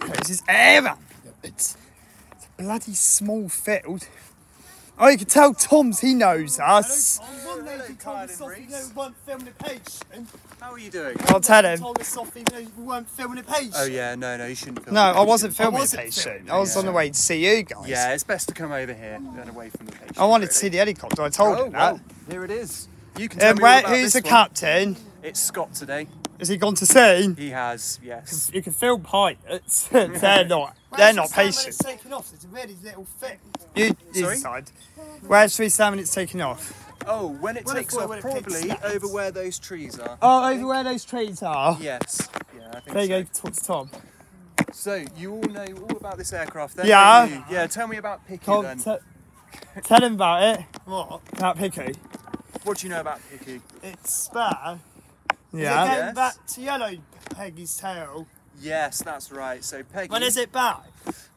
This is air. It's a bloody small field. Oh, you can tell Tom's, he knows us. One lady told us off even though we weren't filming a patient. How are you doing? I'll tell him. Told us off even though we weren't filming a patient. Oh yeah, no, you shouldn't film. No, the I wasn't patient. filming a patient. I was on the way to see you guys. Yeah, it's best to come over here and away from the patient. I wanted to see the helicopter. I told him that. Well, here it is. You can tell me all about who's this the one. captain? It's Scott today. Has he gone to sea? He has, yes. You can film pilots. They're not patients. When it's taken off, it's a really little thing. You Sorry? decide. Where should we stand when it's taken off? Oh, when it takes off, when it probably picks over where those trees are. Oh, over where those trees are. Yes. Yeah, I think There you so. go, talk to Tom. So, you all know all about this aircraft then? Yeah. don't you? Yeah, tell me about PICU Tom, then. tell him about it. What? About PICU. What do you know about PICU? It's spare. Yeah. Is it Yes. going back to yellow Peggy's tail? Yes, that's right. So, Peggy... When is it back?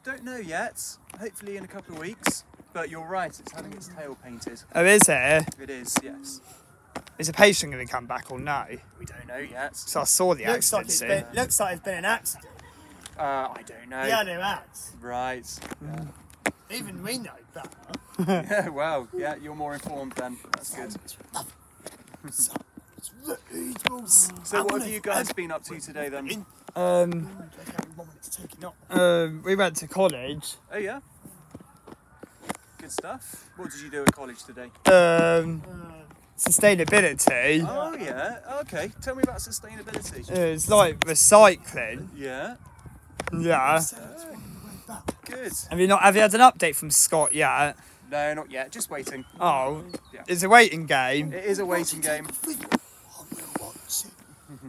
Don't know yet. Hopefully in a couple of weeks. But you're right, it's having its tail painted. Oh, is it? It is, yes. Is the patient going to come back or no? We don't know yet. So I saw the Looks like accident. looks like it's been an accident. I don't know. Yeah, no ads. Right. Even we know better. Yeah, well, yeah, you're more informed then. That's good. So what have you guys been up to today then? We went to college. Oh yeah? Good stuff. What did you do at college today? Sustainability. Oh yeah, okay. Tell me about sustainability. It's like recycling. Yeah, Yeah. good. Have you had an update from Scott yet? No, not yet, just waiting. Oh, Yeah. it's a waiting game. It is a waiting game.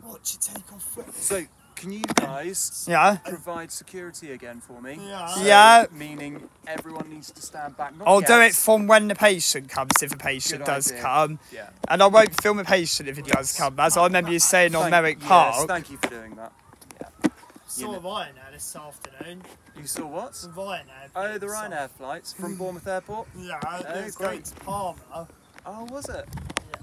Watch it take off. So, can you guys Yeah. provide security again for me? Yeah. So, Yeah. Meaning everyone needs to stand back. Not I'll do yet. it from when the patient comes, if the patient Good does idea. come. Yeah. And I won't film a patient if he does come, as I remember you saying on Merrick Park. Yes, thank you for doing that. Saw Ryanair this afternoon. You saw what? The Ryanair. Oh, the Ryanair flights from Bournemouth Airport? Yeah, Oh, it was great. going to Palmer. Oh, was it?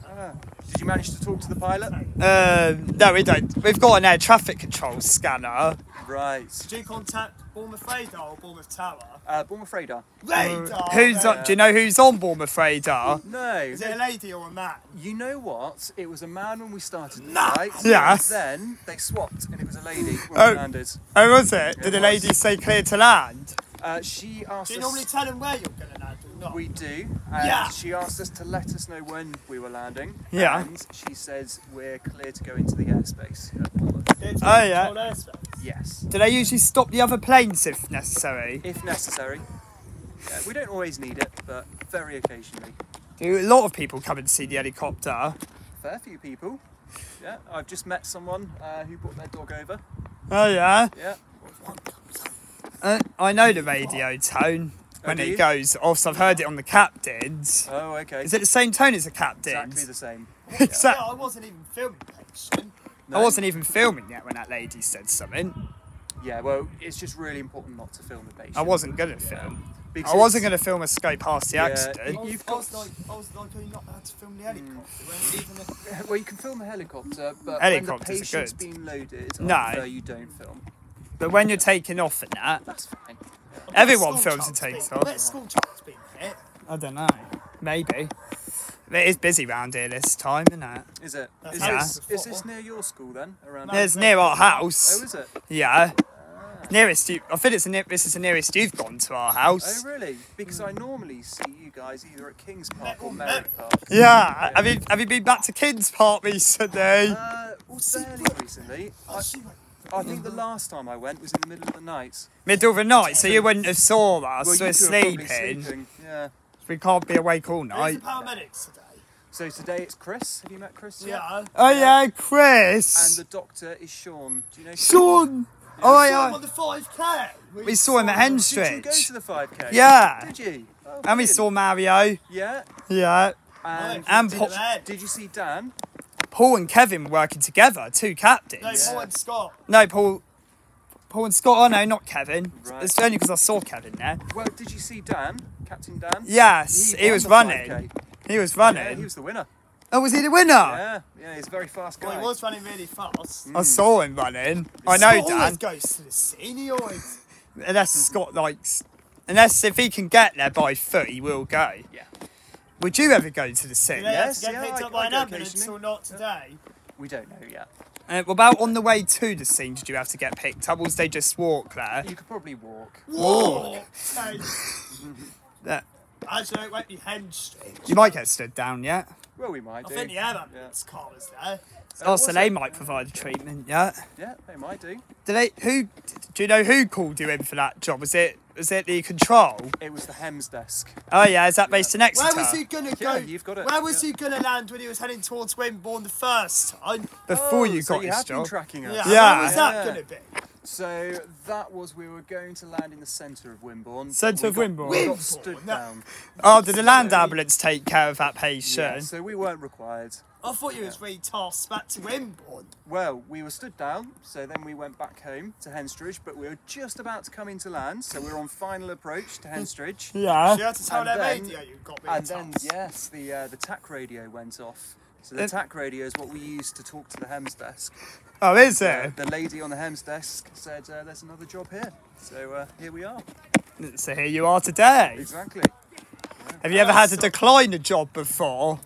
Ah. Did you manage to talk to the pilot? No, we don't. We've got an air traffic control scanner. Right. Did you contact Bournemouth Radar or Bournemouth Tower? Bournemouth Radar. Radar! Who's on, do you know who's on Bournemouth Radar? No. Is it a lady or a man? You know what? It was a man when we started the Nah. flight. Yeah. And then they swapped and it was a lady when Oh. we landed. Oh, was it? Did the was. lady say clear to land? She asked Do you us... normally tell them where you're going to land or not? We do. And Yeah. she asked us to let us know when we were landing. Yeah. And she says we're clear to go into the airspace at Bournemouth. Oh, yeah. Control airspace. Yes. Do they usually stop the other planes if necessary? If necessary. Yeah, we don't always need it, but very occasionally. Do a lot of people come and see the helicopter? Fair few people. Yeah, I've just met someone who brought their dog over. Oh, yeah. Yeah. I know the radio tone when do it you? goes off, so I've heard it on the captain's. Oh, okay. Is it the same tone as the captain's? Exactly the same. Exact- Yeah, I wasn't even filming the patient. No? I wasn't even filming yet when that lady said something. Yeah, well, it's just really important not to film the patient. I wasn't going to film. Because I wasn't going to film us go past the Yeah, accident. I You've was like, are you not allowed to film the helicopter? When even Well, you can film the helicopter, but Helicopters when are the patient's good. being loaded, No. I prefer you don't film. But when you're taking off and that, That's fine. everyone films and takes off. Let school child's been hit. I don't know. Maybe. It is busy round here this time, isn't it? Is it? That's Is, how this, it's is before. this near your school then? Around No. there? It's near our Oh, house. is it? Yeah. Nearest you. I think this is the nearest you've gone to our Oh, house. really? Because I normally see you guys either at Kings Park or Or Merrick Park. Yeah. Have you been back to Kids Park recently? Well, fairly recently. I think the last time I went was in the middle of the night. Middle of the night, so you wouldn't have saw us. Well, We're you two are probably sleeping. Yeah. We can't be awake all Who's night. the paramedics today? So today it's Chris. Have you met Chris yet? Yeah. Oh yeah, And Chris. the doctor is Sean. Do you know Sean. Oh Saw him yeah. on the 5K. We saw him at Did you go Henstridge. to the 5K? Yeah. Did you? Oh, And we brilliant. saw Mario. Yeah. Yeah. And, And did, Paul- did you see Dan? Paul and Kevin were working together, two No, captains. Paul and Scott. No, Paul and Scott. Oh no, not Kevin. Right. It's only because I saw Kevin there. Well, did you see Dan? Captain Dan? Yes, he won was the running. 5K. He was Yeah, running. he was the winner. Oh, was he the winner? Yeah, he's a very fast guy. Well, he was running really fast. I saw him running. I know, Scott Dan. always goes to the scene. He always... Unless Scott likes... Unless if he can get there by foot, he will go. Yeah. Would you ever go to the scene? Do they have to get yeah, picked I- up by I an go ambulance occasionally. or not today? We don't know yet. What about on the way to the scene? Did you have to get picked up, or did they just walk there? You could probably walk. Whoa! Yeah. Actually, it won't be hamstring. You might get stood down yet. Well, we might I do. think the ambulance car was there. Oh, so was they it? might provide a treatment. Yeah. Yeah, they might do. Do you know who called you in for that job? Was it the control? It was the Hems desk. Oh yeah, is that based in Exeter? Where was he going to go? Yeah, you've got it. Where was he going to land when he was heading towards Wimborne the first time? Before you so got you his have been job. tracking us. Yeah. Yeah. Where was that Yeah. going to be? So that was we were going to land in the centre of Wimborne. but Centre we of got- Wimborne. We got Wimborne, stood no. down. Oh, did the land ambulance take care of that patient? Yeah, so we weren't required. I thought you was re-tasked back to Wimborne. Well, we were stood down, so then we went back home to Henstridge, but we were just about to come into land, so we were on final approach to Henstridge. Yeah. So you had to tell And that then- radio you got And then, re-tasked. yes, the TAC radio went off. So the TAC radio is what we use to talk to the Hems desk. Oh, is it? The lady on the Hems desk said, there's another job here. So here we are. So here you are today. Exactly. Have you ever had to decline a job before?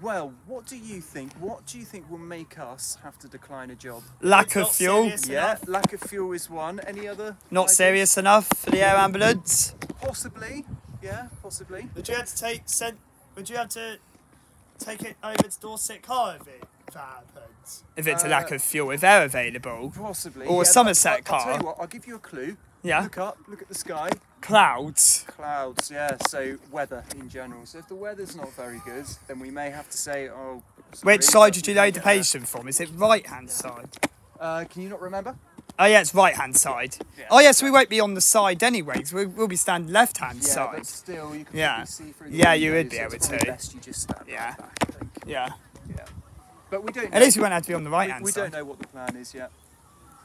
Well, what do you think? What do you think will make us have to decline a job? Lack It's of not fuel? serious Yeah, enough. lack of fuel is one. Any other? Not ideas? serious enough for the air ambulance? Possibly. Yeah, possibly. Would you have to take it over to Dorset car if it happens? If it's a lack of fuel, if they're available. Possibly. Or a yeah, Somerset but I'll tell car. you what, I'll give you a clue. Yeah. Look up, look at the sky. Clouds. Clouds, yeah, so weather in general. So if the weather's not very good, then we may have to say, oh... sorry, Which side but did we you can't load the get there. patient from? Is it right-hand side? Can you not remember? Oh yeah, it's right-hand side. Yeah. Oh yeah, so we won't be on the side anyways. We'll be standing left-hand Yeah, side. but still, you can Yeah. probably see through the Yeah, you would windows, be so able it's probably to. best you just stand Yeah. right back, I think. Yeah. Yeah. But we don't know. At least we won't have to be on the right-hand we side. don't know what the plan is yet.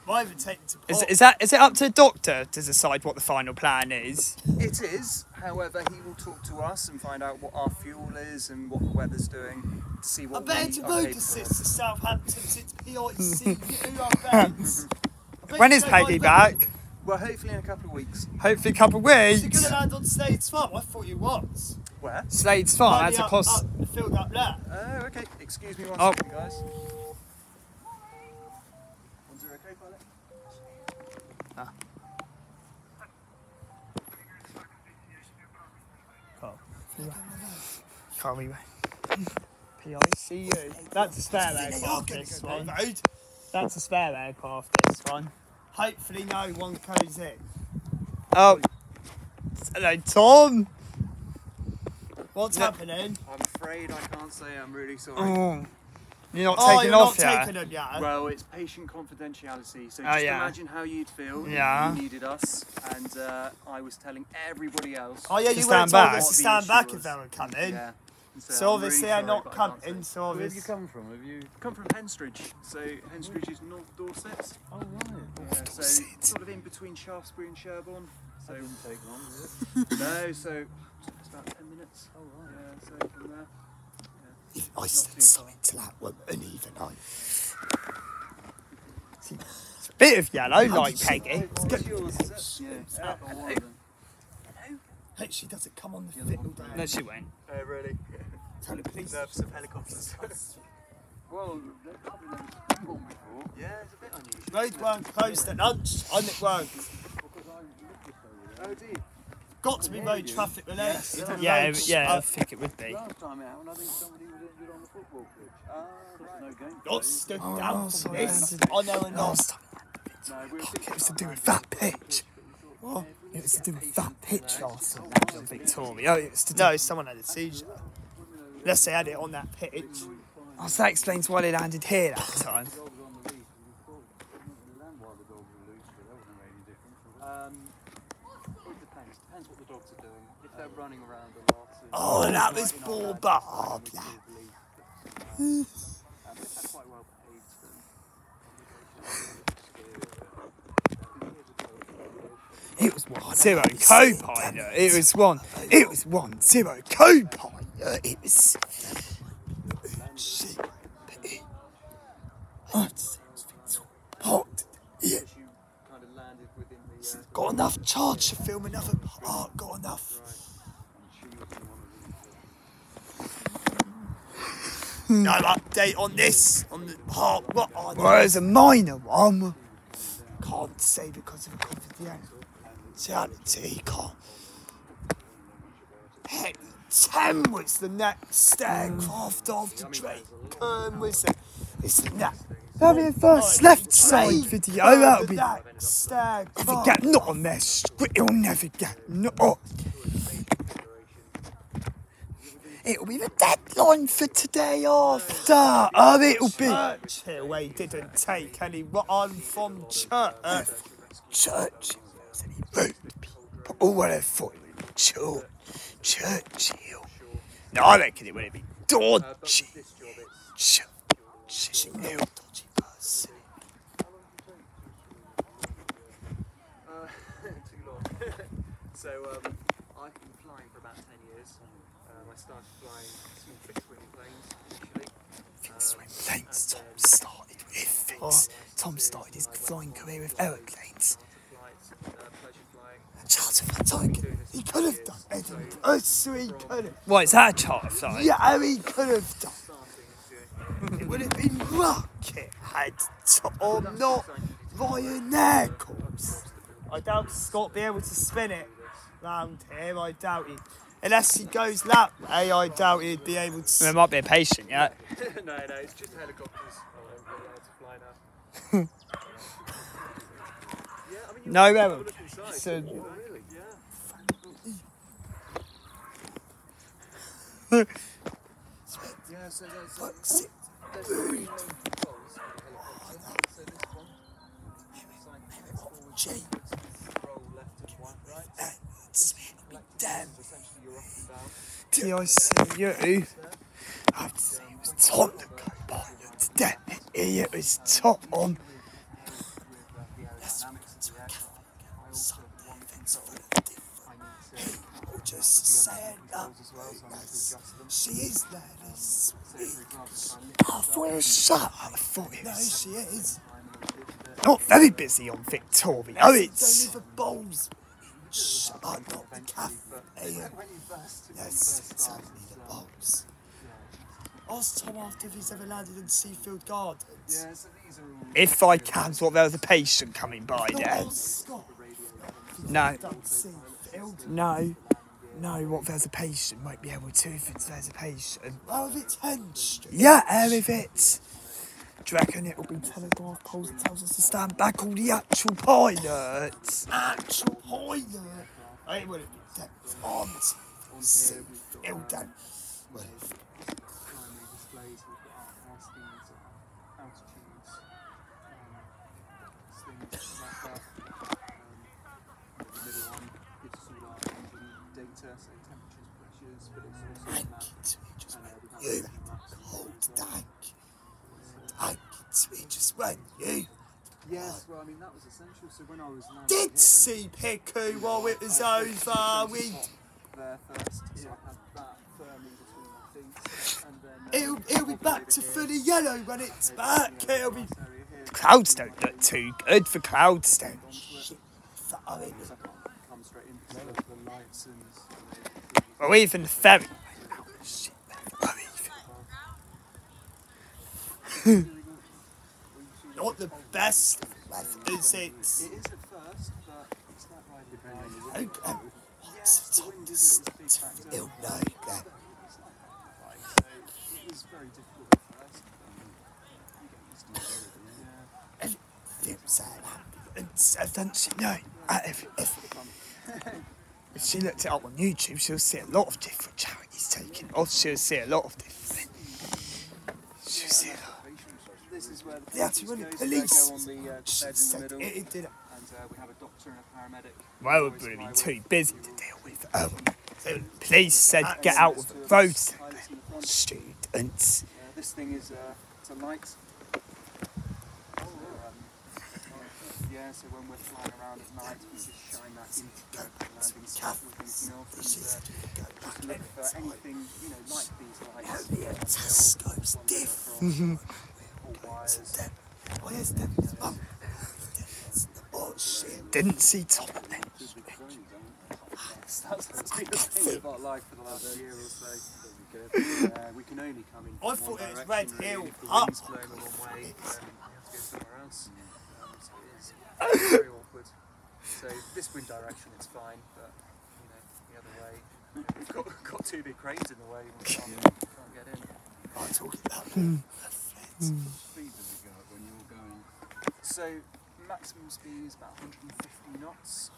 Might even take to port. Is it up to the doctor to decide what the final plan is? It is, however, he will talk to us and find out what our fuel is and what the weather's doing to see I what bet we to are move capable to of. Sister Southampton since PIC. I bet. When is Peggy back? Well, hopefully in a couple of weeks. Hopefully a couple of Is he weeks. going to land on States Farm? I thought you was. Where? Slade's Farm, Only that's a up- cost. up the field up there. Oh, okay. Excuse me one Oh. second, guys. 10 okay, pilot? Can't we? PICU. That's a spare They are aircraft, going this to go one. down the road. That's a spare aircraft, this one. Hopefully no one goes in. Oh. Hello, Tom. What's happening? I'm afraid I can't say. I'm really sorry. Oh. You're not Oh, taking you're off not yet? taking them yet. Well, it's patient confidentiality, so Oh, just yeah. imagine how you'd feel Yeah. if you needed us and I was telling everybody else. Oh yeah, To you stand would have told back. us to What the stand issue back was. if they were coming. Yeah. And So I'm obviously really they're sorry, not but I can't coming, say. so Where have you obviously... come from? Have you? Come from Henstridge, so Henstridge is North Dorset. Oh right. Yeah, so sort of in between Shaftesbury and Sherborne. So That didn't take long, did it? no, so it's about 10 minutes. Oh right. Yeah, so from there. If I said said something to that woman, even I... It's a bit of yellow, like Peggy. What's yours? Is it? Yeah. Hey, she doesn't come on the fiddle down. No, she won't. Oh, really? Tell her please. Nerves of helicopters. Well, they've probably never seen one before. Yeah, it's a bit unusual. Road weren't closed at lunch, and it weren't. Because I lived just over there. Oh, dear. Got to be road traffic related. Yeah, Roads- yeah, I think it would be. Last time out, and I think somebody was injured on the football pitch. Right. No game. Not stood Oh, down from sorry. this. I know and not. Last time No, we're it was to do with that pitch. What? It was to do with that pitch last time. Victoria. Oh, it was to do. No, someone had a seizure. Unless they had it on that pitch. Oh, so that explains why they landed here that time. Dogs on the leash, and we thought we didn't land while the dogs were loose, but that wasn't really any different. It depends. Depends what the dogs are doing. If they're running around a lot. Oh, that was Bob. Oh, They're quite well behaved. It was 1-0 co-pilot. It was 1-0 co-pilot. It was. It's hot. Yeah. As you kind of landed within the. Got enough charge to film another part. Got enough. No update on this, on the part. What are well, there's a minor one. Can't say because of a confidentiality. Can't. HLE10 was the next aircraft after Drake. Was the next. That'll be the first left side video. That'll be. Never get not on their script. It'll never get not. It'll be the deadline for today after. It'll be. Churchill, he didn't take any on from church. Churchill was any rude people. Oh, what a thought it would be Churchill. No, I reckon it would be dodgy. Churchill, no dodgy person. Too long. So, I've been flying for about 10 years. I started flying small fixed-wing planes initially. Fixed-wing planes. Tom started with fixed. Tom started his flying career with aeroplanes. Charter flight. He could have done Edinburgh. So he could have. What is that a charter flight? Yeah, he could have done. It would have been rocket had Tom not Ryanair course. I doubt Scott will be able to spin it round here. I doubt it. Unless he goes that way, I doubt he'd be able to. There might be a patient, yeah. No, it's just helicopters. To fly now. Yeah, I mean, no error. So. Yeah, so there's Did I see you? I'd say it was Tom the co-pilot today. It was Tom. Just saying that. She is there this week. I thought it was shut. I thought it was. No, she is. Not very busy on Victoria. Oh, it's only the bowls. Shut up, not the cafe. Yes, it's only the bowls. Ask Tom after if he's ever landed in Seafield Gardens. Yeah, so these are all. If I can, what there was a patient coming by there. No. No, what there's a patient might be able to if there's a patient. Oh, if it's Hen Street? Yeah, if it's. Do you reckon it'll be telegraph poles that tells us to stand back all the actual pilots? Actual pilot? It would have been dead on ill done. Well, Primary displays, we've got our airspeeds, altitudes, things like that. The middle one gives us all our engine data, so temperatures, pressures, but it's also maps. You cold tank. We just went, you. Yes, well, I mean, that was essential. So when I was landing did G-PICU while it was over. We there first, so I had that firmly between my feet, and then it'll be back to fully yellow when it's back. It'll be. Clouds don't look too good for clouds, don't. Come straight into the lights and. Well, even the ferry. Not the best, is it? It is at first, but it's not right. Okay. What's the He'll know that. It was very difficult at first. Doesn't she know? If she looked it up on YouTube, she'll see a lot of different charities taking it off. She'll see a lot of different. She'll see a lot. This is where the police go on the bed in the middle, it did. and we have a doctor and a paramedic. Well, we're going to be too busy to deal with. The police said get out of the road, students. This thing is it's a light. Yeah, so when we're flying around at night, we just shine that into the landing strip with anything else, and just look for anything, you know, like these lights. Telescope's different. Wires. Where's Debbie's mum? Oh shit. Didn't see Tom. That's been the thing about life for the last year or so. We can only come in. I thought it was Red Hill. If the wind's blowing the wrong way, you have to go somewhere else. So it is very awkward. So this wind direction it's fine, but you know the other way, we've got two big cranes in the way. We can't get in. I'm talking about Speed does it go up when you're going? So maximum speed is about 150 knots.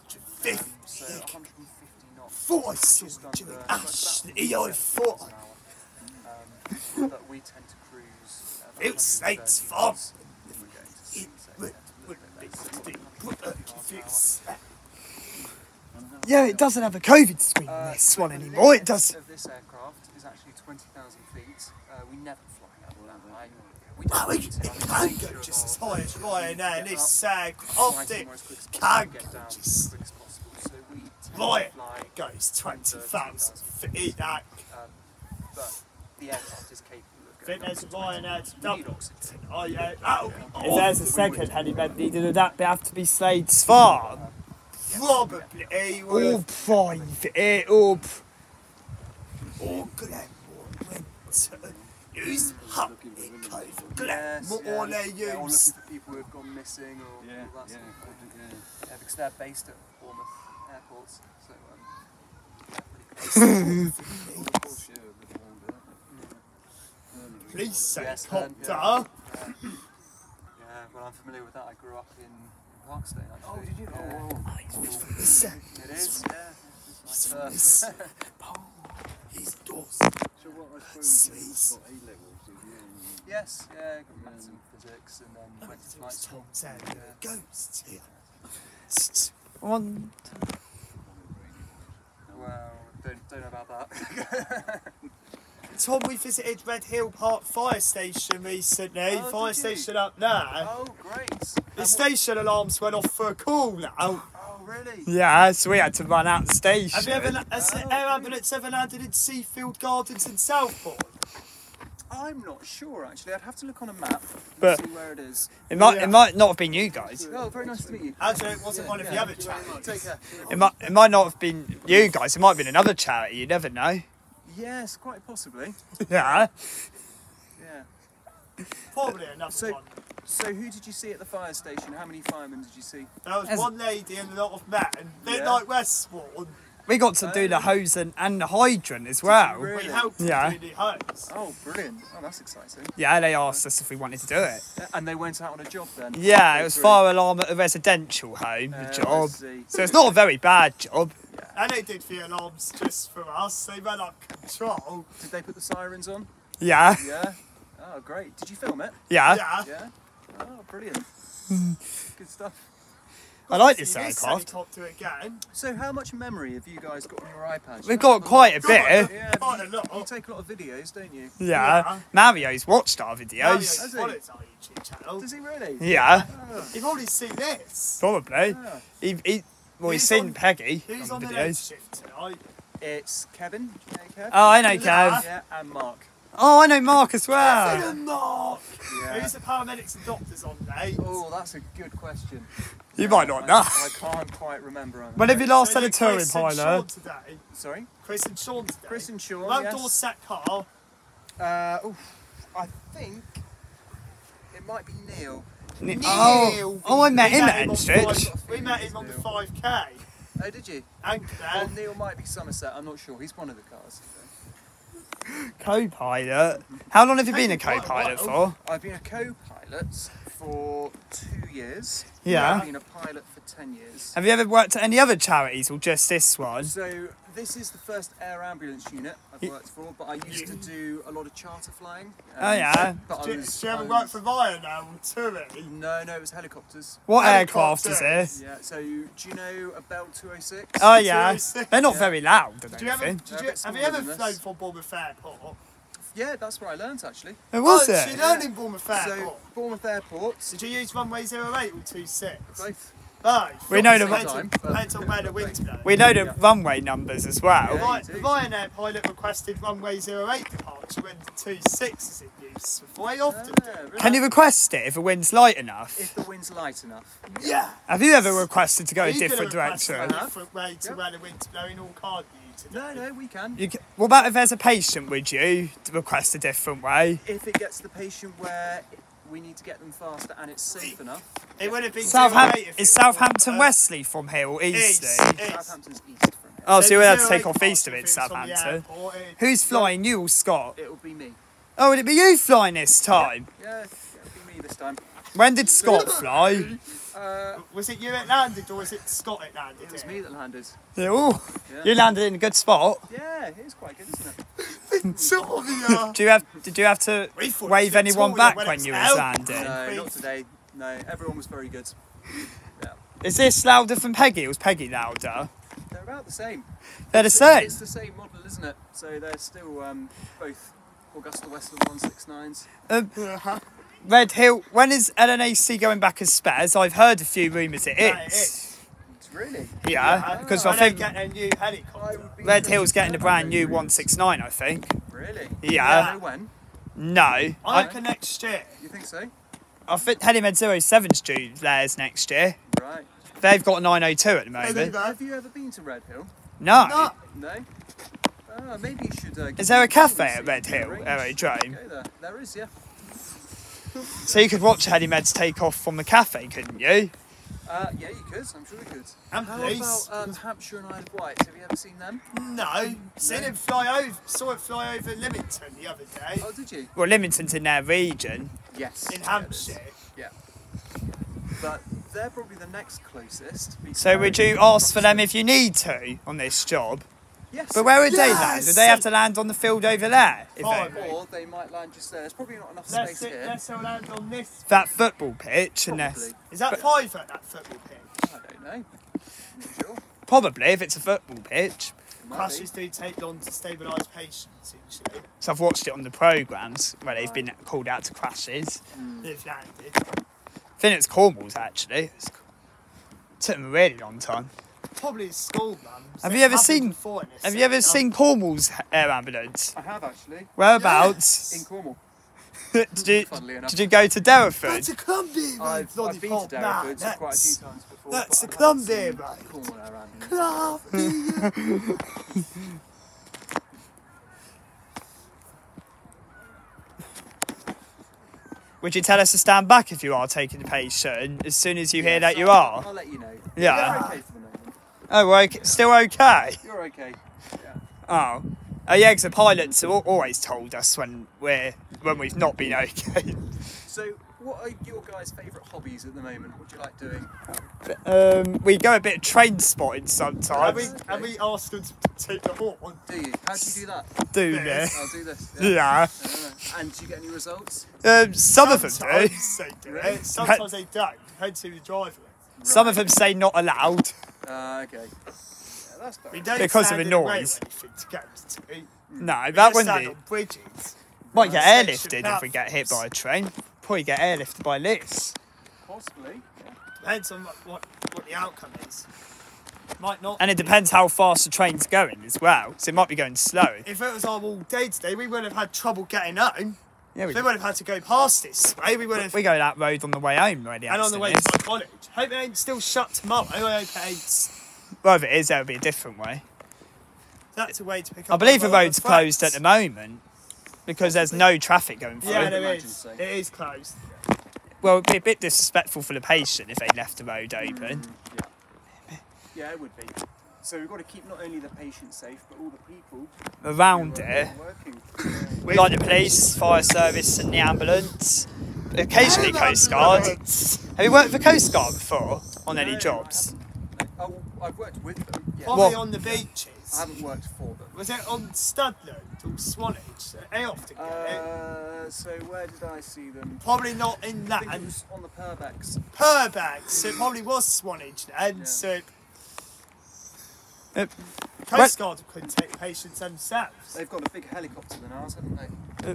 150. So 150 knots. Thought I saw you doing Ashley. I thought. But we tend to cruise. It was Snake's farm. If we're going to sea, It so would we tend to be look a bit later. Yeah, it doesn't have a COVID screen in this one anymore. It does. Of this aircraft is actually 20,000 feet. We never fly out that high. Well, we can go just as high as Ryanair, and this sag off it can go just. Right, goes 20,000 feet. That. But the aircraft is capable of I think going there's a Ryanair to need Dublin. oxygen. Oh yeah, that'll be if there's a second helipad needed, would that have to be Slade's farm? Probably. Or private. Or Glenmore Winter. Use Humpy Cove. Glenmore they use. Or looking for people who've gone missing or all that sort of thing. Yeah, because they're based at Bournemouth airports. So, Police Yes, helicopter. yeah, well, I'm familiar with that. I grew up in Parkstone, actually. Oh, did you? Yeah. It is, yeah. It's my first. He's doors. So what I suppose you've got A-levels, did you? Yes, yeah, got maths and physics, and then went to flight school. Ghosts here. Well, don't know about that. Tom, we visited Red Hill Park Fire Station recently. Oh, Fire did you? station up there. Oh, great. The station alarms went off for a call now. Oh, really? Yeah, so we had to run out the station. Have you ever, has the air ambulance ever landed in Seafield Gardens in Southport? I'm not sure, actually. I'd have to look on a map But- and see where it is. It might not have been you guys. Oh, very nice to meet you. Actually, it wasn't one of the other Thank you very much. charities. Take care. It might not have been you guys. It might have been another charity. You never know. Yes, quite possibly. Yeah. Yeah. Probably another So- one. So who did you see at the fire station? How many firemen did you see? There was As- one lady and a lot of men. Bit Yeah. like Westbourne. We got to do the hose and the hydrant as well. you really? We helped Yeah. do the hose. Oh, brilliant. Oh, that's exciting. Yeah, they asked us if we wanted to do it. And they went out on a job then? Yeah, it was Brilliant. fire alarm at a residential home, the I job. see. So it's not a very bad job. And they did the alarms just for us. They ran up control. Did they put the sirens on? Yeah, Yeah. Oh, great. Did you film it? yeah. Yeah. Oh, brilliant. Good stuff. I like See this this aircraft. helicopter again. So how much memory have you guys got on your iPads? We've got quite a bit. Yeah, Quite a you lot. take a lot of videos, don't you? Yeah. Mario's watched our Mario's videos. Has he? followed our YouTube channel. Does he really? Yeah, Oh, You've already seen this. probably. yeah. Well, he's Who's seen on- Peggy Who's on on the the night videos. shift tonight? It's Kevin. Do you know Kev? Oh, I know Yeah. Kev. Yeah, and Mark. Oh, I know Mark as well. Kevin Mark. Yeah. Who's the paramedics and doctors on day? Oh, that's a good question. You might not know. I can't quite remember. I'm When have you afraid. last had a Chris touring and Sean pilot? today. Sorry? Chris and Sean today. Chris and Sean, Round yes. Dorset car. I think it might be Neil. Oh, I met We him at on Enstitch. We met him on the 5K. Oh, did you? And Well, Neil might be Somerset. I'm not sure. He's one of the cars. Co-pilot. How long have you been a co-pilot for? I've been a co-pilot for 2 years. Yeah. I've been a pilot for 10 years. Have you ever worked at any other charities or just this one? So this is the first air ambulance unit I've worked for, but I used to do a lot of charter flying. Oh, yeah. But Do you ever work for Ryan now on touring? No, it was helicopters. What aircraft is Helicopters. this? Yeah. So do you know a Bell 206? Oh yeah, 206. they're not Yeah. very loud, I Did you ever, don't think. They're a bit have you smaller ever than this. flown from Bournemouth Airport? Yeah, that's where I learnt actually. Who was She it? learned in Bournemouth Airport. So Bournemouth Airport, Did you use runway 08 or 26? both. No, We know the depends on where the wind's blowing. We know the runway numbers as well. The Ryanair pilot requested runway 08 departure when 26 is in use. Very often. Can you request it if the wind's light enough? If the wind's light enough. Yeah. Have you ever requested to go a You different could request direction? a different way to where the wind's blowing, or can't you? Today? No, we can. What about if there's a patient, would you request a different way? If it gets the patient where we need to get them faster and it's safe enough. It would have been Is Southampton Wesley from here or East? Southampton's east from here. Oh, so you would have to take 08 off East of departure it, if it's from the Southampton. airport, Who's flying, you or Scott? It'll be me. Oh, would it be you flying this time? Yeah, it'll be me this time. When did Scott fly? Was it you that landed, or was it Scott that landed? It was me that landed. Oh, you landed in a good spot. Yeah, it is quite good, isn't it? Victoria! Did you have to We thought wave it was anyone Victoria back when when it's you was out. landing? No, not today. No, everyone was very good. Yeah. Is this louder than Peggy, or was Peggy louder? They're about the same. They're the same. It's the same model, isn't it? So they're still both Augusta Westland 169s. Red Hill, when is LNAC going back as spares? I've heard a few rumours it Yeah, it is. is. Really? Yeah, because I And think they get a new helicopter. Red Hill's getting a brand new 169, I think. Really? Yeah. Do you know when? No. I reckon next year. You think so? I think Helimed 07's due theirs next year. Right. They've got a 902 at the moment. Have you ever been to Red Hill? No. No. No? Maybe you should... Is there a cafe see at Red the Hill range. aerodrome? Go there. There is, yeah. So you could watch Helimeds take off from the cafe, couldn't you? Yeah, you could. I'm sure you could. And How police. about Hampshire and Isle of Wight? Have you ever seen them? No. Seen him fly over. Saw it fly over Lymington the other day. Oh, did you? Well, Lymington's in their region. Yes. In Hampshire. Yeah. But they're probably the next closest. So would you ask for them if you need to on this job? Yes. But where would they Yes. land? Would they have to land on the field over there? If they- Or they might land just there. There's probably not enough Let's space here. let's all land on this. that football pitch, and Probably. there's Is that five at that football pitch? I don't know. I'm not sure. probably if it's a football pitch. It might Crashes be. do take long to stabilise patients usually. So I've watched it on the programmes where they've been called out to crashes. They've landed. I think it's Cornwall's actually. Took them a really long time. Probably a school run. Have you ever seen Cornwall's air ambulance? I have actually. Whereabouts? In Cornwall. Funnily enough. Did you go to Derriford? That's a club there, mate. I've been to Derriford quite a few That's times before. that's but the I've club not there, seen mate. Cornwall Air Ambulance. club. Would you tell us to stand back if you are taking the patient as soon as you hear that you are? I'll let you know. Yeah. You're okay for the moment. Oh, well, still okay? You're okay. Yeah. Oh. Oh yeah, 'cause the pilots have always told us when we've not been okay. So, what are your guys' favourite hobbies at the moment? What do you like doing? We go a bit of train spotting sometimes. And we asked them to take the horn. Do you? How do you do that? Do Yes. I'll do this. Yeah. And do you get any results? Some of them do. Sometimes they do Really? it. Sometimes they don't. Depends who the driver is. Some of them say not allowed. Okay. Yeah, that's fair. We don't Because of stand the in the way or noise. anything to go to. No, We that just wouldn't stand be. on bridges. Might get station airlifted if we get hit by a train. Probably get airlifted by this. Possibly. Yeah. Depends on what the outcome is. Might not. And it depends how fast the train's going as well. So it might be going slow. If it was our all day today, we wouldn't have had trouble getting home. Yeah, We would have had to go past this way. We would have. we go that road on the way home where the And on the way accident to my college. Hope it ain't still shut tomorrow. I hope it ain't. is. Well, if it is, that'll be a different way. That's a way to pick up. I believe the all road's friends. closed at the moment because there's no traffic going through. Yeah, would there imagine is. so. It is closed. Well, it'd be a bit disrespectful for the patient if they left the road open. Yeah, it would be. So we've got to keep not only the patient safe, but all the people Around who are it, working. like the police, fire service, and the ambulance. Occasionally, Coast Guard. Have you worked for Coast Guard before on any No, jobs? Oh, I've worked with them. Yeah. Probably What? on the beaches. I haven't worked for them. Was it on Studland or Swanage? They often get it. So where did I see them? Probably not in I that. think it was on the Purbacks. Purbags, so it probably was Swanage then. Yeah. So Uh, Coast Guard couldn't take patients themselves. They've got a big helicopter than ours, haven't they?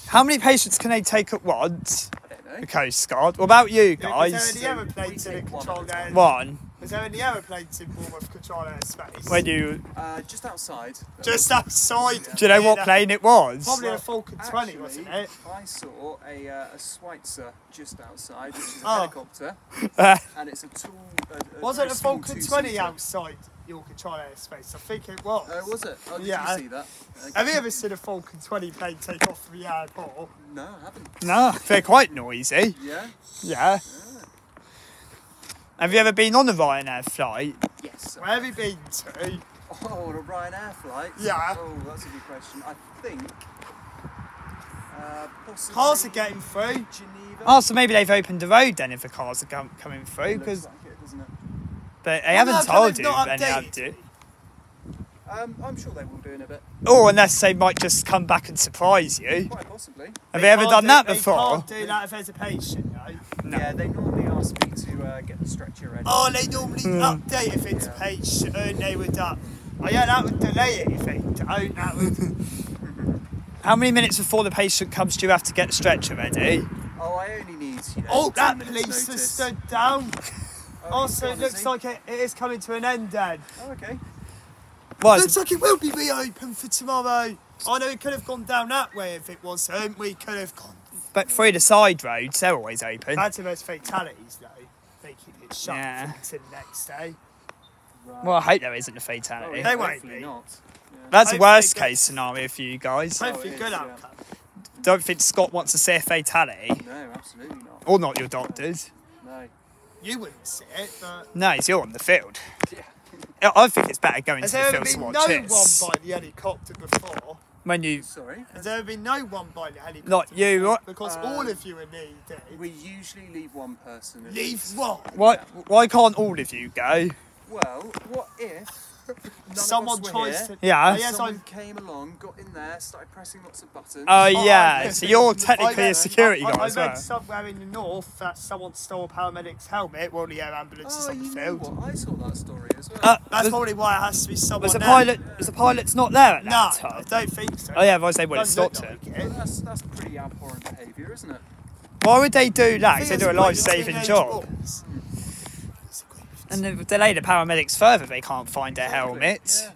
How many patients can they take at once? I don't the Coast Guard. What about you Was there guys? any aeroplanes in a controlled air? One. Was there any aeroplanes in Bournemouth controlled airspace? When you... Just outside. Just outside. Do you know what plane it was? Probably a Falcon 20, wasn't it? I saw a Schweitzer just outside, which is a Oh. helicopter, and it's a tool. Was very it a small Falcon 20 two-seater. outside your controlled airspace? I think it was. Oh, was it? Oh, did Yeah. you see that? Have you ever seen a Falcon 20 plane take off from the airport? No, I haven't. No, they're quite noisy. Yeah? Yeah. Have you ever been on a Ryanair flight? Yes. Where have you been to? Oh, on a Ryanair flight? Yeah. Oh, that's a good question. I think... possibly Cars are getting through. Geneva. Oh, so maybe they've opened the road then if the cars are coming through, Looks because like it, doesn't it? but they haven't no, told they've you not when they have updated to. I'm sure they will do in a bit. Or unless they might just come back and surprise you. Quite possibly. Have you ever done that before? They can't do that if there's a patient, no. No. Yeah, they normally ask me to get the stretcher ready. Oh, they normally update if it's a patient, and they would Oh, yeah, that would delay it if they don't. That would... How many minutes before the patient comes do you have to get the stretcher ready? Oh, I only need, you know, Oh, 10 that minutes police has notice. stood down. Oh, So it is looks he? like it is coming to an end then. Oh, okay. Well, Looks like it will be reopened for tomorrow. I know it could have gone down that way if it wasn't. We could have gone. but through the side roads, they're always open. That's the most fatalities though. They keep it shut Yeah. until the next day. Right. Well, I hope there isn't a Oh, fatality. yeah, They won't hopefully be. not. That's the Hopefully worst they- case scenario for you guys. Hopefully, it good is, yeah. outcome. Don't think Scott wants to see a fatality. No, absolutely not. Or not your doctors. No. You wouldn't see it, but No, it's you're on the field. Yeah. I think it's better going has to the there ever field to been watch no this. one by the helicopter before? When you... Sorry. Has there ever been no one by the helicopter? Not you, before? what? Because all of you are needed. We usually leave one person. at Leave least. what? Why can't all of you go? Well, what if none Someone of us were tries here, to. Yeah. Oh, yes, someone I'm. came along, got in there, started pressing lots of buttons. Oh yeah, so you're I technically read- a security I guy as read well. somewhere in the north that someone stole a paramedic's helmet while the air ambulance is Oh, on the you know field. what? I saw that story as well. That's was, probably why it has to be someone. was the there. pilot? Was the pilot's not there at No, that I time? don't think so. Oh yeah, otherwise they would have Doesn't look stopped it. like Well, that's pretty abhorrent behaviour, isn't it? Why would they do that? I Because think they do a it's quite life-saving teenage job. boys. And they delay the paramedics further if they can't find their helmets. Yeah.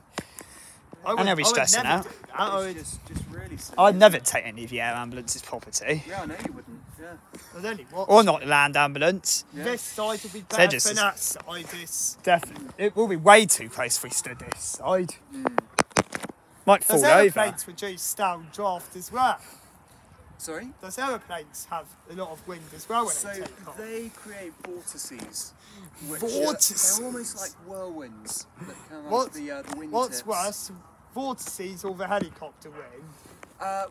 I they'll be stressing never out. do that. I would, It's just really silly. I'd never take any of the air ambulance's property. Yeah, I know you wouldn't. Yeah. I'd only watch. Or not the land ambulance. Yeah. This side would be They're better just- than that side. This. Definitely. It will be way too close if we stood this side. Might fall Does over. aeroplanes reduce down draft as well? Sorry? Does aeroplanes have a lot of wind as well when So they take off? they create vortices. Which Vortices? They're almost like whirlwinds that come What- off the wind What's tips. worse, vortices or the helicopter wind?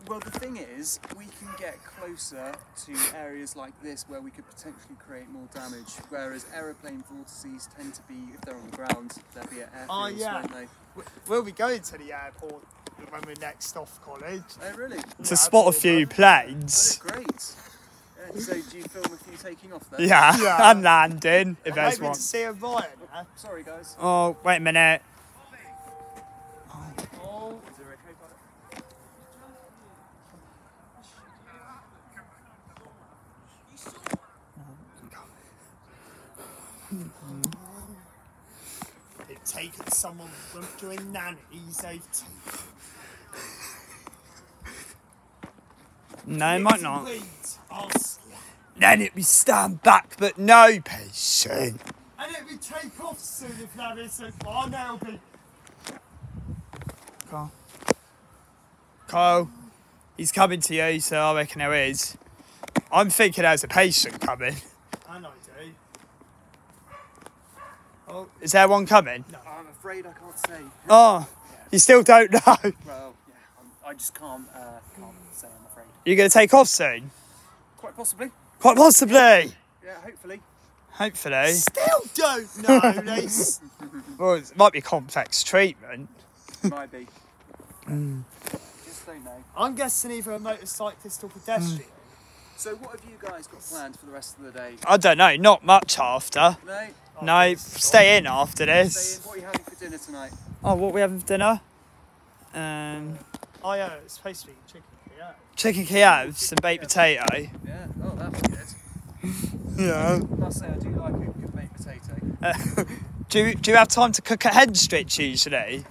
Well, the thing is, we can get closer to areas like this where we could potentially create more damage, whereas aeroplane vortices tend to be, if they're on the ground, they'll be at airfields, Oh, yeah. won't they? We'll be going to the airport when we're next off college. Oh, really? To spot a few Oh, planes. great. Yeah, so do you film a few taking off then? Yeah, Yeah. and landing if I'm there's hoping one. to see a Ryanair. Sorry, guys. Oh, wait a minute. Oh, Is it okay, pilot? they've taken someone from doing nannies. They've No, it might not. Us. Then it be stand back, but no patient. And it will take off soon if that isn't. Oh, no, it'll be. Kyle, he's coming to you, so I reckon there is. I'm thinking there's a patient coming. And I do. Oh, Is there one coming? I'm afraid I can't say. Oh, you still don't know. Well, yeah, I just can't say, I'm afraid. You're going to take off soon? Quite possibly. Quite possibly. Yeah, hopefully. Hopefully. still don't know. They Well, it might be complex treatment. Might be. Just don't know. I'm guessing either a motorcyclist or pedestrian. So what have you guys got planned for the rest of the day? I don't know, not much after. No? No, stay in after Stay this. in. What are you having for dinner tonight? Oh, what we having for dinner? Oh, yeah, it's supposed to be chicken. Yeah. Chicken Kievs and baked potato. Yeah. Oh, that'd be good. Yeah. Must say, I do like a good baked potato. Do you have time to cook at Henstridge usually?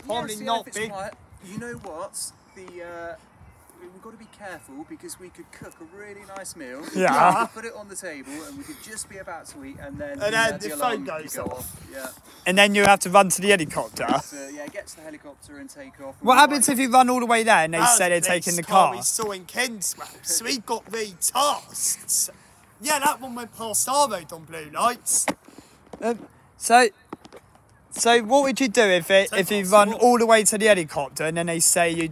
Probably yes, not if it's big. quiet. You know what? We've got to be careful because we could cook a really nice meal. Yeah. We could put it on the table and we could just be about to eat, and then the alarm phone goes could go off. Yeah. And then you have to run to the helicopter. So, yeah, get to the helicopter and take off. What happens if you run all the way there and they say they're taking the car? We saw in Kingswell, so we got retasked. Yeah, that one went past our road on blue lights. So what would you do if you run all the way to the helicopter and then they say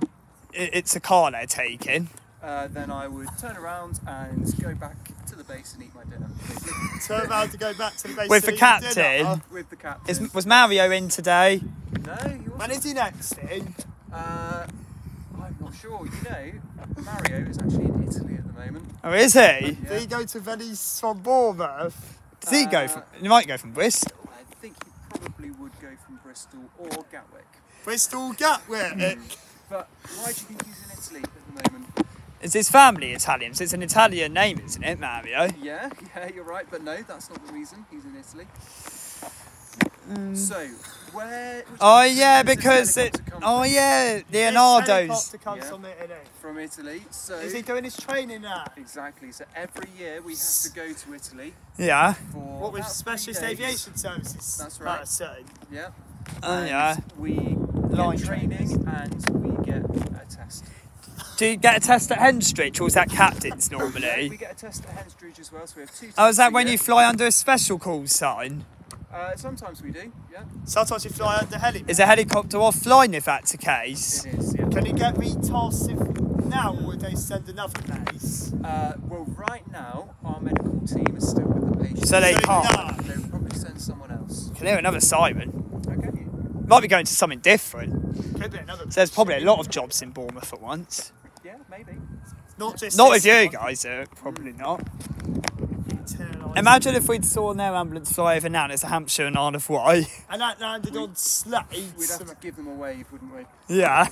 it's a car they're taking? Then I would turn around and go back to the base and eat my dinner. Turn around to go back to the base With to the eat captain? dinner. With the captain. Was Mario in today? No, he wasn't. When is he next in? I'm not sure. You know, Mario is actually in Italy at the moment. Oh, is he? Did he go to Venice from Bournemouth? Does he go from? He might go from Bristol. I think he probably would go from Bristol or Gatwick. Bristol Gatwick. But why do you think he's in Italy at the moment? Is his family Italian? So it's an Italian name, isn't it, Mario? Yeah, you're right. But no, that's not the reason he's in Italy. So, where... Oh yeah, because This Leonardo's. Helicopter comes Yeah. from Italy. from Italy. So Is he doing his training now? exactly. So every year we have to go to Italy Yeah. for What with about 3 specialist days. aviation services? That's right. Person. Yeah. Oh And yeah. we Line get training and we get a test. Do you get a test at Henstridge or is that captain's Yeah, normally? we get a test at Henstridge as well. So we have 2 tests. Oh, is that a when year. you fly under a special call sign? Sometimes we do. Yeah. Sometimes you fly under heli. Is a helicopter offline if that's the case? It is. Yeah. Can you get retasked now, or would they send another base? Well, right now our medical team is still with the patient. So they So can't. no. They would probably send someone else. Can hear another siren. Okay. Might be going to something different. Could be another. So there's probably a lot of jobs in Bournemouth at once. Yeah, maybe. Not just. Not this with you one. guys, probably not. Internalised. Imagine if we'd saw an air ambulance fly over now and it's a Hampshire and Isle of Wight. And that landed on We'd slates. have to give them a wave, wouldn't we? Yeah.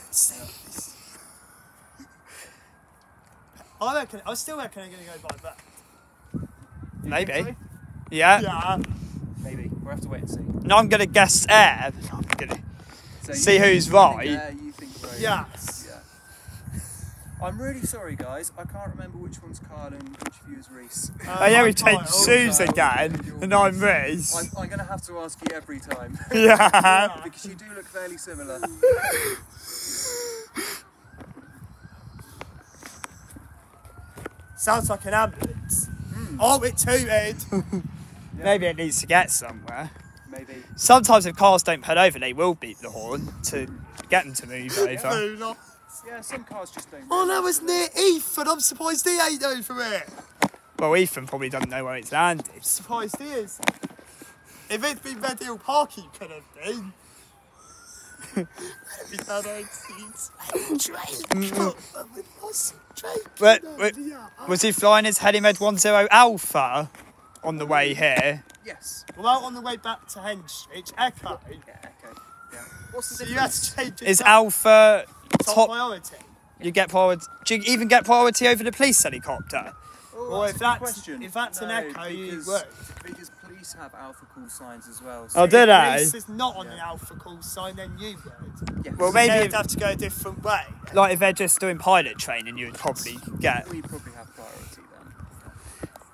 I still reckon I'm going to go by that. Maybe. So? Yeah. Yeah. Maybe. We'll have to wait and see. No, I'm going to guess air. I'm gonna... So See you who's think right. air, you think road. Yes. Yeah. I'm really sorry, guys. I can't remember which one's Carl and which of you is Reese. Oh yeah, we I'm changed Kyle. shoes again, and I'm Reese. I'm going to have to ask you every time. Yeah. Because you do look fairly similar. Sounds like an ambulance. Oh, it tooted. Maybe it needs to get somewhere. Maybe. Sometimes if cars don't pull over, they will beat the horn to get them to move over. Yeah, some cars just don't. Oh, that was near Ethan. I'm surprised he ain't over it. Well, Ethan probably doesn't know where it's landed. Surprised he is. If it'd been Red Hill Park, he could have been. We had our seats. Was he flying his Helimed 10 Alpha on the way here? Yes. Well, out on the way back to Henstridge, Echo. Yeah, okay. Yeah. What's the So you had difference? to change it Is to Alpha top? priority. You get priority. Do you even get priority over the police helicopter? Oh, Well, that's if a good that's- question. if that's an No, Echo, you because- would. Because police have alpha call signs as well. Oh, did they? Police is not on Yeah. the Alpha call sign, then you would. Yes. Well, So maybe they'd if- have to go a different way. Like if they're just doing pilot training, you would probably get. We probably have priority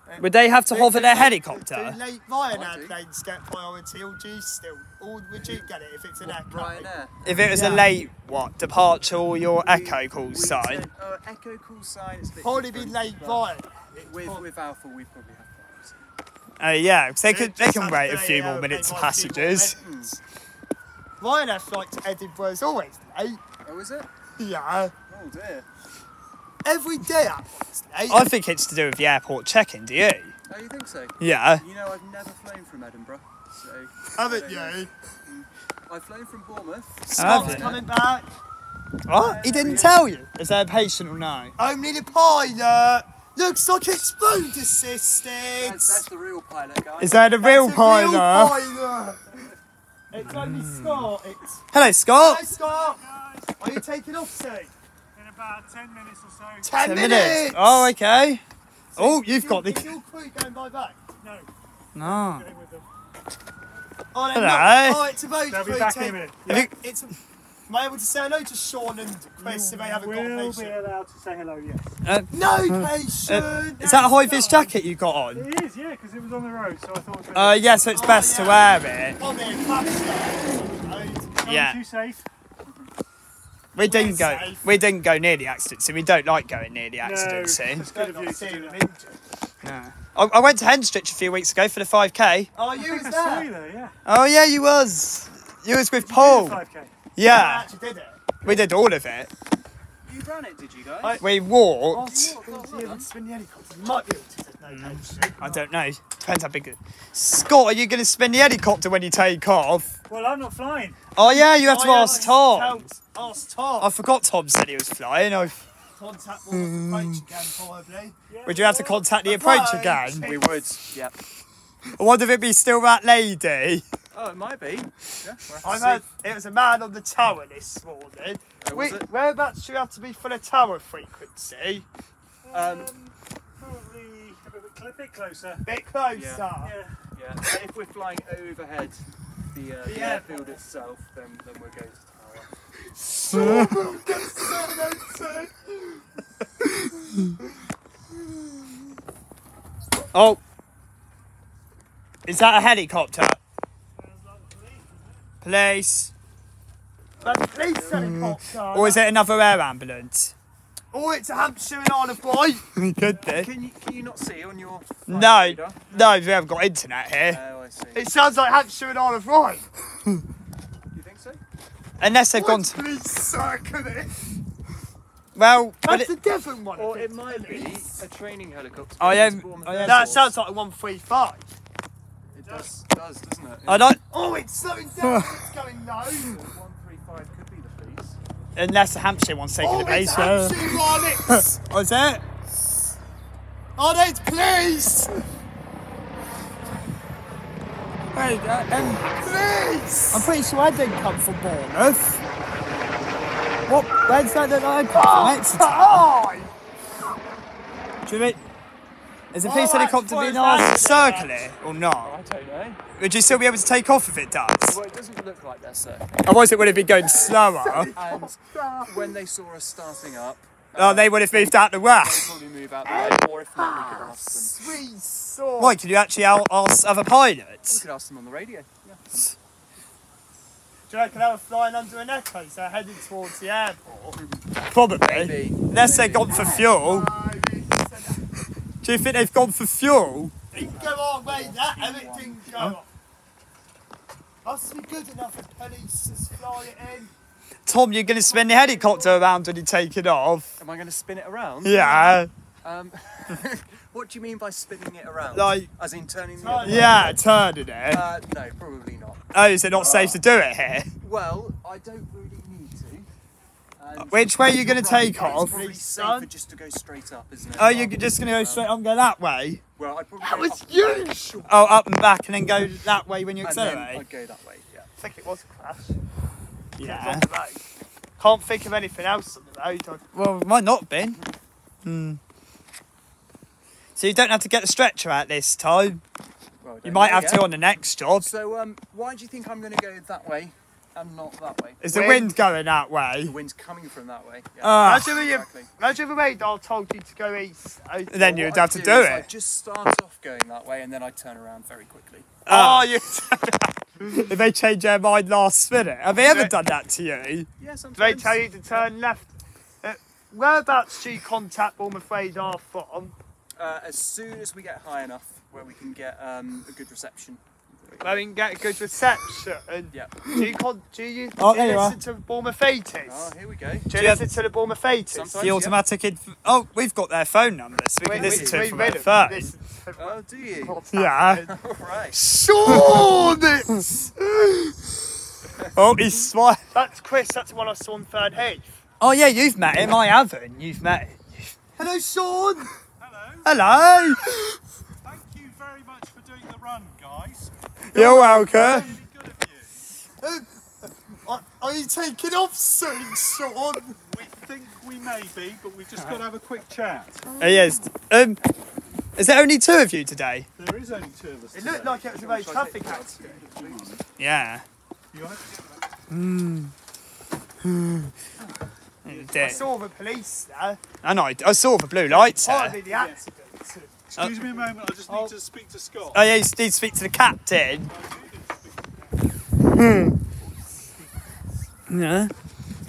then. Would they have to hover their Do helicopter? late I Ryanair do. planes get priority, or do you still? Or would you get it if it's an Echo? Ryanair. If it was a Yeah. late departure or your echo call We sign? tend- echo call sign is a bit Probably be different, late but Ryanair. With alpha, we probably have priority. Oh yeah, 'cause they Just can have wait to a few say, more they minutes might for be more passengers. minutes. Ryanair flight to Edinburgh is always late. Oh, is it? Yeah. Oh dear. Every day that one's late. I think it's to do with the airport check-in. Do you? Oh, you think so? Yeah. You know, I've never flown from Edinburgh, so. Haven't I don't know. you? I've flown from Bournemouth. Scott's you? coming back. What? He didn't tell you. Is there a patient or no? Only the pilot. Looks like it's food assisted. That's the real pilot, guys. Is there the real It's a pilot? pilot. It's only Scott. It's. Hello, Hi, Scott. Scott. Are you taking off soon? In about 10 minutes or so. 10 10 minutes. minutes. Oh, okay. Oh, you've got Is the. your crew going by back? No. No. Going with them. Oh, Hello. Oh, it's a road They'll be crew back in a team. minute. Yeah, it's. Am I able to say hello to Sean and Chris if they haven't got a We'll be patient? allowed to say hello, yes. No patient! Is that a high-vis jacket you got on? It is, yeah, because it was on the road, so I thought... Yeah, so it's best to wear it. Come here, Yeah. Too safe. We didn't go near the accident, so we don't like going near the accident scene. It's good of you to do that. No. I went to Henstridge a few weeks ago for the 5k. Oh, you was I saw there? you there, yeah. Oh yeah, you was. You was with Paul. 5K. I Yeah, actually did it. we did all of it. You ran it, did you guys? We walked. Spin the helicopter. You might be able to. No patient. I don't know. Depends how big it. Scott, are you going to spin the helicopter when you take off? Well, I'm not flying. Oh yeah, you have to ask Tom. Ask Tom. I forgot Tom said he was flying. Contact all the approach again, probably. Would you have to contact the approach again? We would, yep. I wonder if it'd be still that lady. Oh, it might be. Yeah, I heard it was a man on the tower this morning. was it? Whereabouts do you have to be for the tower frequency? Probably a bit closer. Bit closer. Yeah. If we're flying overhead the airfield itself, then we'll go to tower. Oh. Is that a helicopter? Police. That's a police helicopter. Or is it another air ambulance? Oh, it's a Hampshire and Isle of Wight. Could be. Can you not see on your No, radar? no, we haven't got internet here. Oh, I see. It sounds like Hampshire and Isle of Wight. You think so? Unless they've gone to... Police circle it. Well, That's the Devon one. Or it might be a training helicopter. I am- It's Bournemouth I am- Air That Force. sounds like a 135. It does, doesn't it? I don't... Oh, it's slowing down. It's going low. 135 could be the police. Unless the Hampshire one's taking the Oh, base. it's Hampshire Rollets. Oh, is it? Oh, no, it's police. Hey, Police. I'm pretty sure I didn't come from Bournemouth. What? Where's that I come from? Exeter. Oh, Do you mean... Is the police Oh, helicopter that's being what asked to that's circle it or not? I don't know. Would you still be able to take off if it does? Well, it doesn't look like they're circling. Otherwise it would have been going slower. And when they saw us starting up, Oh, they would have moved out the way. they'd probably move out the way, or if not, we could ask them. sweet sauce. Why, can you actually ask other We pilots? could ask them on the radio. Yeah. Do you reckon they were flying under an echo, so they're heading towards the airport? Probably. Maybe. Unless they've gone for fuel. Do you think they've gone for fuel? It didn't go our way, that, and it didn't go off. Must be good enough if police just fly it in. Tom, you're going to spin the helicopter around when you take it off. Am I going to spin it around? Yeah. What do you mean by spinning it around? Like- As in turning the other way? Yeah, turning it. No, probably not. Oh, is it not safe to do it here? Well, I don't really need to. And Which way are you going to take it's off? probably safer just to go straight up, isn't it? Oh, you're just going to go straight up and go that way? Well, I'd probably That go was up usual. Oh, up and back and then go that way when you and then accelerate? I'd go that way, yeah. I think it was a crash. Yeah. On the road. Can't think of anything else on the road. Well, it might not have been. So you don't have to get the stretcher out this time. Well, I You don't might know have yet. to on the next job. So, why do you think I'm going to go that way and not that way? Is the wind going that way? The wind's coming from that way. Yeah, Ah. Imagine if the radar told you to go east. Then What you'd I'd have to do is it. I'd just start off going that way and then I'd turn around very quickly. Oh, you. Did they change their mind last minute? Have they ever done that to you? Yeah, They sometimes. tell you to turn left. Whereabouts do you contact Bournemouth radar from? As soon as we get high enough where we can get a good reception. Where we can get a good reception. Yeah. Do you Oh, there you listen to Bournemouth 80s? Oh, here we go. Do you listen to the Bournemouth 80s? Sometimes. The automatic. Oh, we've got their phone numbers. We can listen to it from their phone. Oh, do you? Yeah. All right. Sean! It's... Oh, he's smiling. That's Chris, that's the one I saw on Third Heath. Oh, yeah, you've met him. I haven't. You've met him. Hello, Sean! Hello. Thank you very much for doing the run, guys. You're welcome. Really good of you. Are you taking off soon, Sean? We think we may be, but we've just got to have a quick chat. Yes. Is there only 2 of you today? There is only 2 of us. It looked like it was a very traffic accident. Yeah. You want I saw the police there. I know. I saw the blue lights Partly there. the accident. Excuse me a moment, I just need to speak to Scott. Oh yeah, you need to speak to the captain. Yeah.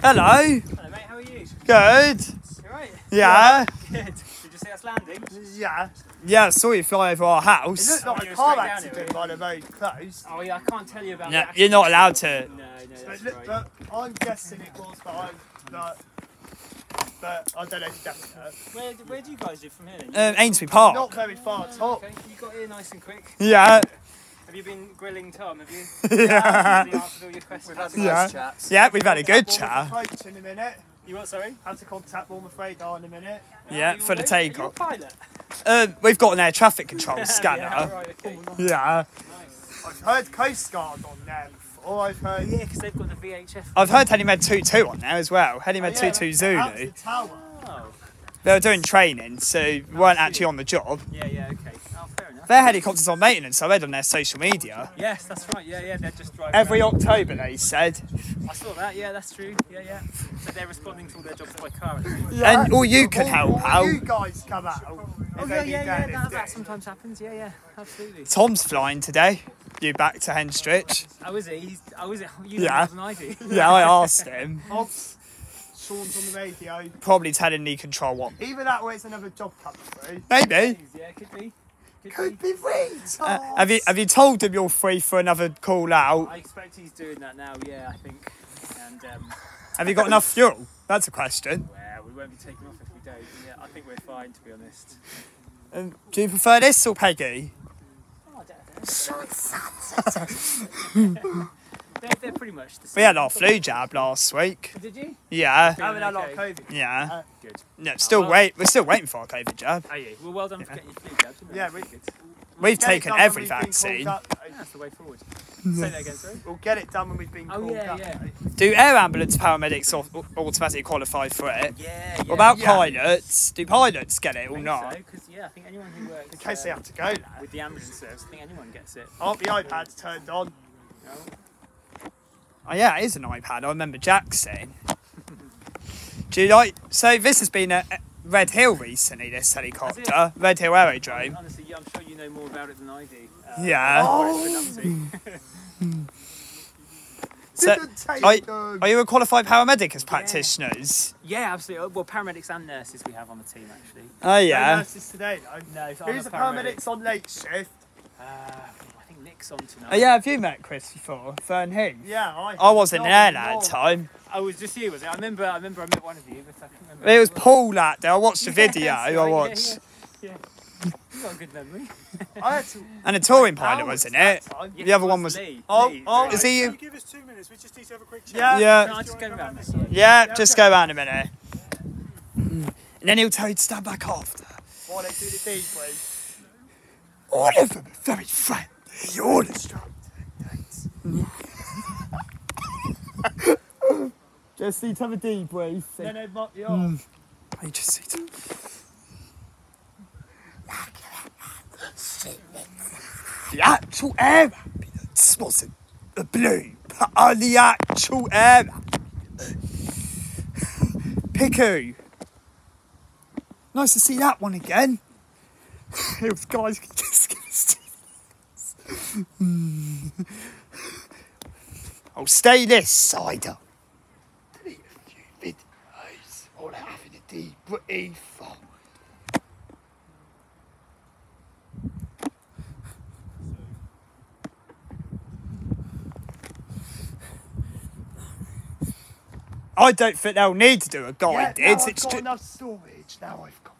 Hello. Hello mate, how are you? Good. You alright? Yeah. Good. Did you see us landing? Yeah. Yeah, I saw you fly over our It house. looked like You a were car straight down accident it, by the road closed. Oh yeah, I can't tell you about Yeah, that. you're not allowed to. No, But, that's look, right. but I'm guessing it was, but I don't know for definite. Where do you guys live from here then? Ainsbury Park. Not very far at all. Okay, you got here nice and quick. Yeah. Have you been grilling Tom? Have you? Yeah. Has he answered all your questions? We've had some Yeah. nice chats. Yeah, we've had a good We'll chat. approach in a minute. You what, sorry? Have to contact Bournemouth Radar in a minute. Yeah, You for the all- takeoff. Are you a pilot? We've got an air traffic control Yeah, scanner. right, okay. Yeah. Nice. I've heard Coast Guard on there before. I've heard. Yeah, because they've got the VHF. I've heard Helimed 22 on there as well. Helimed Yeah, 22 that's Zulu. the tower. Oh. They were doing training, so we weren't actually on the job. Yeah, okay. Oh, fair enough. Their helicopters on maintenance, I read on their social media. Yes, that's right. Yeah, they're just driving. Every around. October, they said. I saw that. Yeah, that's true. Yeah. So they're responding to all their jobs by car. I think. Yeah. And or you can help out. You guys come out. Oh that sometimes happens. Yeah, absolutely. Tom's flying today. You back to Henstridge? How is it? You know Yeah. more than I do. Yeah, I asked him. Ops. Sean's on the radio. Probably telling the control what. Either that or it's another job coming through. Maybe. Yeah, could be. Could be Reeds. Have you told him you're free for another call out? I expect he's doing that now. Yeah, I think. And Have you got enough fuel? That's a question. well, we won't be taking off if we don't. Yeah, I think we're fine to be honest. Do you prefer this or Peggy? Oh, I don't know. They're pretty much the same. We had our flu jab last week. Did you? Yeah. Having a lot of Okay. COVID. Yeah. Good. No, still well- we're still waiting for our COVID jab. Are you? Well, well done for getting your flu jab. Yeah, really good. We've Get it taken done when every we've been called vaccine. up. That's the way forward. Say that again, sorry. We'll get it done when we've been Oh, called yeah, up. yeah. Do air ambulance paramedics automatically qualify for it? Yeah. What about Yeah. pilots? Do pilots get it or not? Because I think anyone who works In case they have to go now. with the ambulance service, I think anyone gets it. Aren't the iPads turned on? No? Oh yeah, it is an iPad. I remember Jack saying. Do you like? So this has been at Red Hill recently. This helicopter, Red Hill Aerodrome. Honestly, I'm sure you know more about it than I do. Yeah. What it's been up to. So, Didn't take are, them. are you a qualified paramedic as practitioners? Yeah, absolutely. Well, paramedics and nurses we have on the team actually. Oh No yeah. nurses today, though. No, so Who's the paramedics on late shift? I think Nick's on tonight. Oh yeah. Have you met Chris before? Fernheath? Yeah, I wasn't no, there no. that time. I was just you, was it? I remember I met one of you, but I can't remember. It was Paul that day. I watched the video. Yes, I right, watched. Yeah. You got a good memory. I had to. And a touring pilot, Hours wasn't that it? time. The other one was. Lee. Oh, Lee, oh, right. Is he? Can you give us 2 minutes? We just need to have a quick chat. Yeah. Yeah. Can I just go around this? Yeah. Just go around a minute. And then he'll tell you to stand back after. While they do the debrief. All of them are very friendly. All instructors. Just need to have a debrief. Then they mock you off. I just need to. The actual air ambulance wasn't the blue, but on the actual air ambulance. PICU. Nice to see that one again. It was guys just gonna see this. I'll stay this side up. Delete a few videos while they're having a debrief. I don't think they'll need to do a guided. Yeah, now I've It's got ju- enough storage. Now I've got